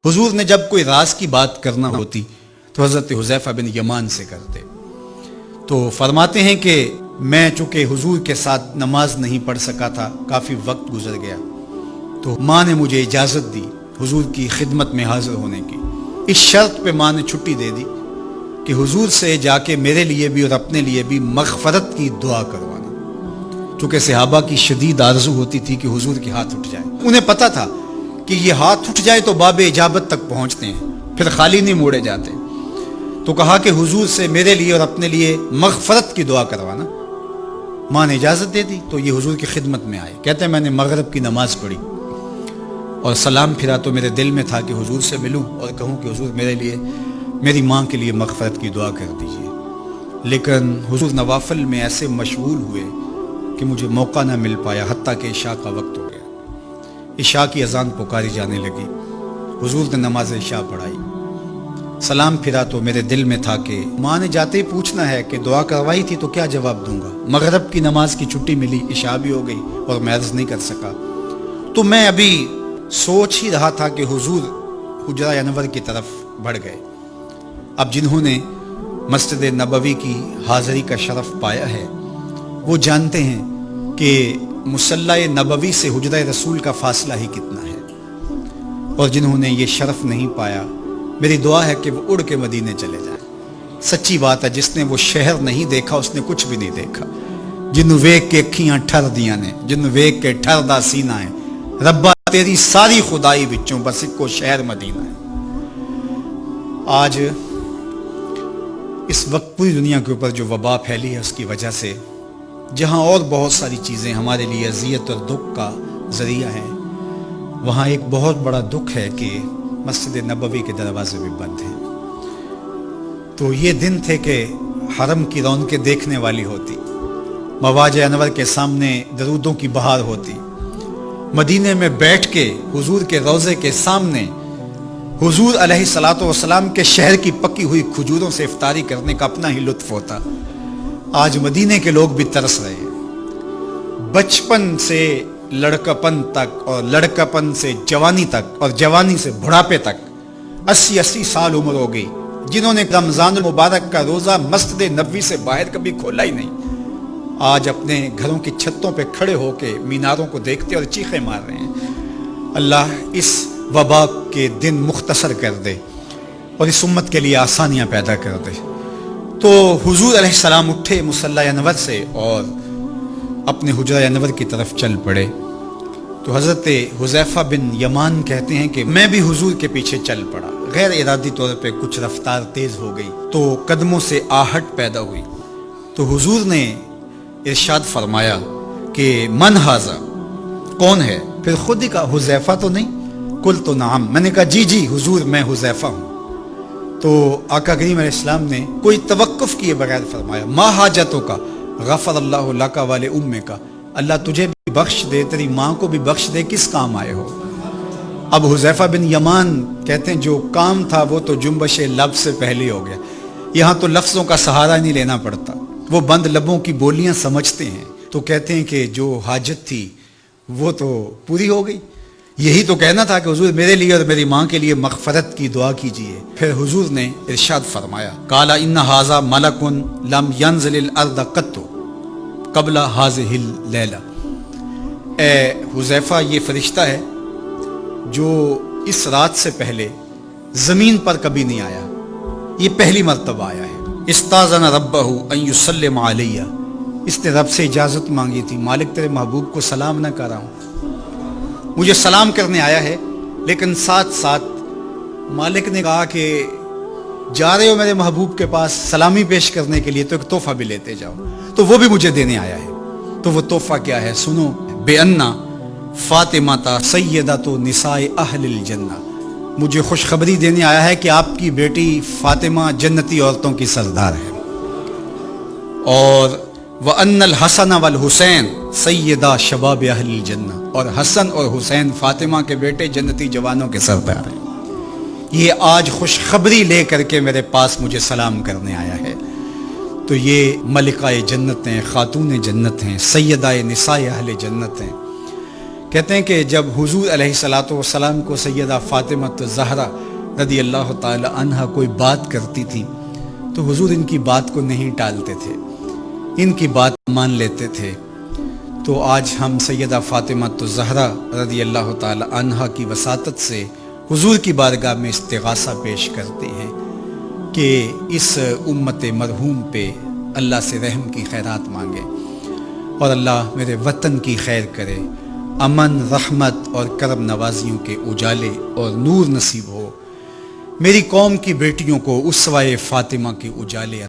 حضور نے جب کوئی راز کی بات کرنا ہوتی تو حضرت حذیفہ بن یمان سے کرتے. تو فرماتے ہیں کہ میں چونکہ حضور کے ساتھ نماز نہیں پڑھ سکا تھا، کافی وقت گزر گیا، تو ماں نے مجھے اجازت دی حضور کی خدمت میں حاضر ہونے کی. اس شرط پہ ماں نے چھٹی دے دی کہ حضور سے جا کے میرے لیے بھی اور اپنے لیے بھی مغفرت کی دعا کروانا. چونکہ صحابہ کی شدید آرزو ہوتی تھی کہ حضور کے ہاتھ اٹھ جائے. انہیں پتہ تھا کہ یہ ہاتھ اٹھ جائے تو باب اجابت تک پہنچتے ہیں، پھر خالی نہیں موڑے جاتے. تو کہا کہ حضور سے میرے لیے اور اپنے لیے مغفرت کی دعا کروانا. ماں نے اجازت دے دی تو یہ حضور کی خدمت میں آئے. کہتے ہیں میں نے مغرب کی نماز پڑھی اور سلام پھرا تو میرے دل میں تھا کہ حضور سے ملوں اور کہوں کہ حضور میرے لیے، میری ماں کے لیے مغفرت کی دعا کر دیجیے. لیکن حضور نوافل میں ایسے مشغول ہوئے کہ مجھے موقع نہ مل پایا، حتیٰ کہ عشاء کا وقت ہو گیا. عشاء کی اذان پکاری جانے لگی. حضور نے نماز عشاء پڑھائی، سلام پھرا تو میرے دل میں تھا کہ ماں نے جاتے ہی پوچھنا ہے کہ دعا کروائی تھی تو کیا جواب دوں گا. مغرب کی نماز کی چھٹی ملی، عشاء بھی ہو گئی اور میں عرض نہیں کر سکا. تو میں ابھی سوچ ہی رہا تھا کہ حضور حجرہ انور کی طرف بڑھ گئے. اب جنہوں نے مسجد نبوی کی حاضری کا شرف پایا ہے وہ جانتے ہیں کہ مصلی نبوی سے حجرہ رسول کا فاصلہ ہی کتنا ہے. اور جنہوں نے یہ شرف نہیں پایا، میری دعا ہے کہ وہ اڑ کے مدینے چلے جائیں. سچی بات ہے، جس نے وہ شہر نہیں دیکھا اس نے کچھ بھی نہیں دیکھا. جنہوں ویک کے اکھیاں ٹھر دیاں نے، جنہوں ویک کے ٹھر دا سینہ ہے، ربا تیری ساری خدائی بچوں بس ایک کو شہر مدینہ ہے. آج اس وقت پوری دنیا کے اوپر جو وبا پھیلی ہے اس کی وجہ سے جہاں اور بہت ساری چیزیں ہمارے لیے اذیت اور دکھ کا ذریعہ ہیں، وہاں ایک بہت بڑا دکھ ہے کہ مسجد نبوی کے دروازے بھی بند ہیں. تو یہ دن تھے کہ حرم کی رونقیں دیکھنے والی ہوتی، مواج انور کے سامنے درودوں کی بہار ہوتی، مدینے میں بیٹھ کے حضور کے روضے کے سامنے حضور علیہ الصلوۃ والسلام کے شہر کی پکی ہوئی کھجوروں سے افطاری کرنے کا اپنا ہی لطف ہوتا. آج مدینے کے لوگ بھی ترس رہے ہیں. بچپن سے لڑکپن تک اور لڑکپن سے جوانی تک اور جوانی سے بڑھاپے تک 80 سال عمر ہو گئی، جنہوں نے رمضان المبارک کا روزہ مسجد نبوی سے باہر کبھی کھولا ہی نہیں، آج اپنے گھروں کی چھتوں پہ کھڑے ہو کے میناروں کو دیکھتے اور چیخیں مار رہے ہیں. اللہ اس وبا کے دن مختصر کر دے اور اس امت کے لیے آسانیاں پیدا کر دے. تو حضور علیہ السلام اٹھے مصلی انور سے اور اپنے حجرہ انور کی طرف چل پڑے. تو حضرت حذیفہ بن یمان کہتے ہیں کہ میں بھی حضور کے پیچھے چل پڑا. غیر ارادی طور پہ کچھ رفتار تیز ہو گئی تو قدموں سے آہٹ پیدا ہوئی. تو حضور نے ارشاد فرمایا کہ من ھذا، کون ہے؟ پھر خود ہی کہا حذیفہ تو نہیں؟ قلت نعم، میں نے کہا جی جی حضور میں حذیفہ ہوں. تو آقا کریم علیہ السلام نے کوئی توقف کیے بغیر فرمایا ما حاجتوں کا غفر اللہ لک ولی امک، اللہ تجھے بھی بخش دے، تیری ماں کو بھی بخش دے، کس کام آئے ہو؟ اب حذیفہ بن یمان کہتے ہیں جو کام تھا وہ تو جنبش لب سے پہلے ہو گیا. یہاں تو لفظوں کا سہارا نہیں لینا پڑتا، وہ بند لبوں کی بولیاں سمجھتے ہیں. تو کہتے ہیں کہ جو حاجت تھی وہ تو پوری ہو گئی. یہی تو کہنا تھا کہ حضور میرے لیے اور میری ماں کے لیے مغفرت کی دعا کیجیے. پھر حضور نے ارشاد فرمایا قال ان ھذا ملک لم ينزل الارض قط قبل هذه الليلہ، اے حذیفہ یہ فرشتہ ہے جو اس رات سے پہلے زمین پر کبھی نہیں آیا، یہ پہلی مرتبہ آیا ہے. استاذن ربہ ان یسلم علی، اس نے رب سے اجازت مانگی تھی، مالک تیرے محبوب کو سلام نہ کر رہا ہوں، مجھے سلام کرنے آیا ہے. لیکن ساتھ ساتھ مالک نے کہا کہ جا رہے ہو میرے محبوب کے پاس سلامی پیش کرنے کے لیے تو ایک تحفہ بھی لیتے جاؤ، تو وہ بھی مجھے دینے آیا ہے. تو وہ تحفہ کیا ہے سنو، بے انا فاطمہ سیدۃ نساء اہل الجنہ، مجھے خوشخبری دینے آیا ہے کہ آپ کی بیٹی فاطمہ جنتی عورتوں کی سردار ہے. اور وَأَنَّ الْحَسَنَ وَالْحُسَيْنَ سَيِّدَا شَبَابِ أَهْلِ الْجَنَّةِ، اور حسن اور حسین فاطمہ کے بیٹے جنتی جوانوں کے سردار ہیں. یہ آج خوشخبری لے کر کے میرے پاس مجھے سلام کرنے آیا ہے. تو یہ ملکہ جنت ہیں، خاتون جنت ہیں، سیدہ نساء اہل جنت ہیں. کہتے ہیں کہ جب حضور علیہ الصلاۃ والسلام کو سیدہ فاطمہ الزہرا رضی اللہ تعالی عنہا کوئی بات کرتی تھی تو حضور ان کی بات کو نہیں ٹالتے تھے، ان کی بات مان لیتے تھے۔ تو آج ہم سیدہ فاطمہ الزہرا رضی اللہ تعالی عنہا کی وساطت سے حضور کی بارگاہ میں استغاثہ پیش کرتے ہیں کہ اس امت مرحوم پہ اللہ سے رحم کی خیرات مانگے اور اللہ میرے وطن کی خیر کرے، امن، رحمت اور کرم نوازیوں کے اجالے اور نور نصیب ہو، میری قوم کی بیٹیوں کو اسوہ فاطمہ کے اجالے